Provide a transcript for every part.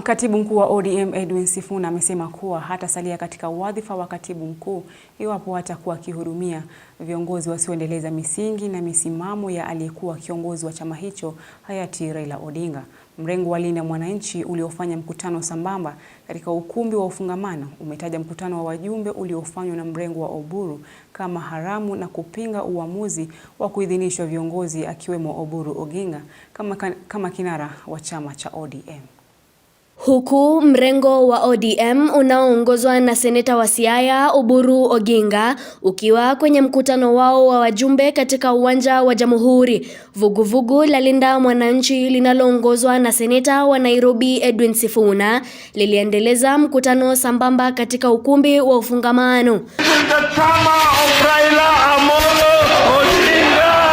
Katibu mkuu wa ODM Edwin Sifuna amesema kuwa hatasalia katika wadhifa wa katibu mkuu iwapo hatakuwa akihudumia viongozi wasioendeleza misingi na misimamo ya aliyekuwa kiongozi wa chama hicho hayati Raila Odinga. Mrengo wa Linda Mwananchi uliofanya mkutano sambamba katika ukumbi wa ufungamano umetaja mkutano wa wajumbe uliofanywa na mrengo wa Oburu kama haramu na kupinga uamuzi wa kuidhinishwa viongozi akiwemo Oburu Oginga kama kinara wa chama cha ODM. Huku mrengo wa ODM unaoongozwa na seneta wa Siaya Oburu Oginga ukiwa kwenye mkutano wao wa wajumbe katika uwanja wa Jamhuri, vuguvugu la Linda Mwananchi linaloongozwa na seneta wa Nairobi Edwin Sifuna liliendeleza mkutano sambamba katika ukumbi wa ufungamano.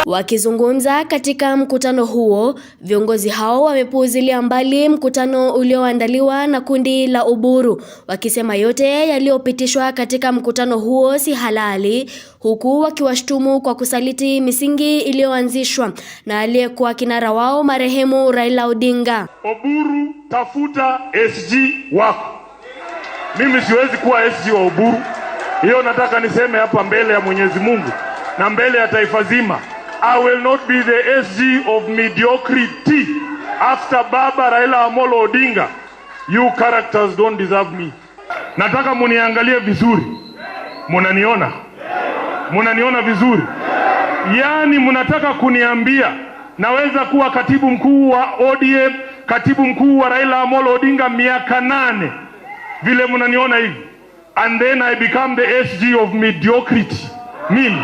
Wakizungumza katika mkutano huo, viongozi hao wamepuuzilia mbali mkutano ulioandaliwa na kundi la Oburu, wakisema yote yaliyopitishwa katika mkutano huo si halali, huku wakiwashtumu kwa kusaliti misingi iliyoanzishwa na aliyekuwa kinara wao marehemu Raila Odinga. Oburu, tafuta SG wako. Mimi siwezi kuwa SG wa Oburu. Hiyo nataka niseme hapa mbele ya Mwenyezi Mungu na mbele ya taifa zima. I will not be the SG of mediocrity after Baba Raila Amolo Odinga. You characters don't deserve me. Nataka muniangalie vizuri. Munaniona? Munaniona vizuri? Yani munataka kuniambia naweza kuwa katibu mkuu wa ODM, katibu mkuu wa Raila Amolo Odinga miaka 8. Vile munaniona hivi. And then I become the SG of mediocrity. Mimi.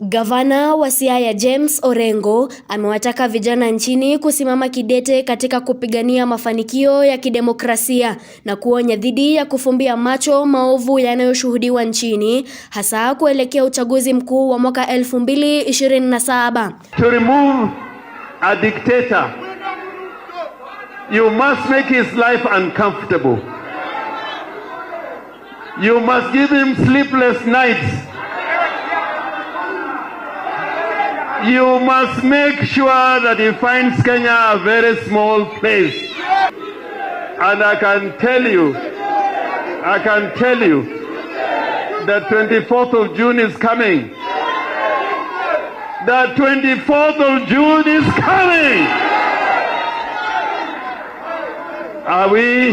Gavana wa Siaya James Orengo amewataka vijana nchini kusimama kidete katika kupigania mafanikio ya kidemokrasia na kuonya dhidi ya kufumbia macho maovu yanayoshuhudiwa nchini, hasa kuelekea uchaguzi mkuu wa mwaka 2027. To remove a dictator, you must make his life uncomfortable. You must give him sleepless nights. You must make sure that he finds Kenya a very small place. And I can tell you, that 24th of June is coming. The 24th of June is coming. Are we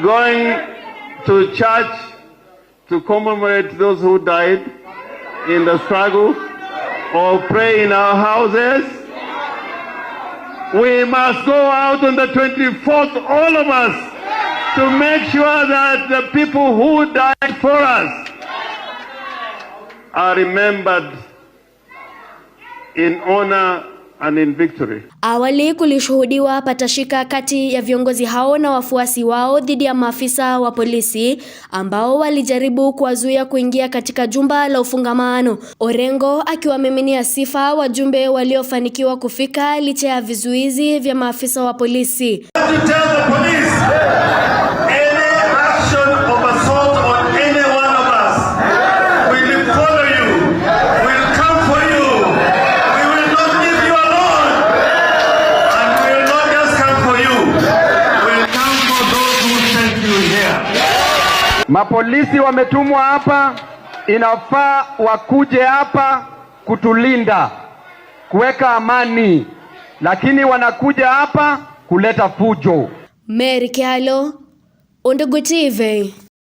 going to church to commemorate those who died in the struggle, or pray in our houses? We must go out on the 24th, all of us, to make sure that the people who died for us are remembered in honor and in victory. Awali kulishuhudiwa patashika kati ya viongozi hao na wafuasi wao dhidi ya maafisa wa polisi ambao walijaribu kuwazuia kuingia katika jumba la ufungamano. Orengo akiwamiminia sifa wajumbe waliofanikiwa kufika licha ya vizuizi vya maafisa wa polisi. Mapolisi wametumwa hapa, inafaa wakuje hapa kutulinda, kuweka amani, lakini wanakuja hapa kuleta fujo. Mary Kyalo, Undugu TV.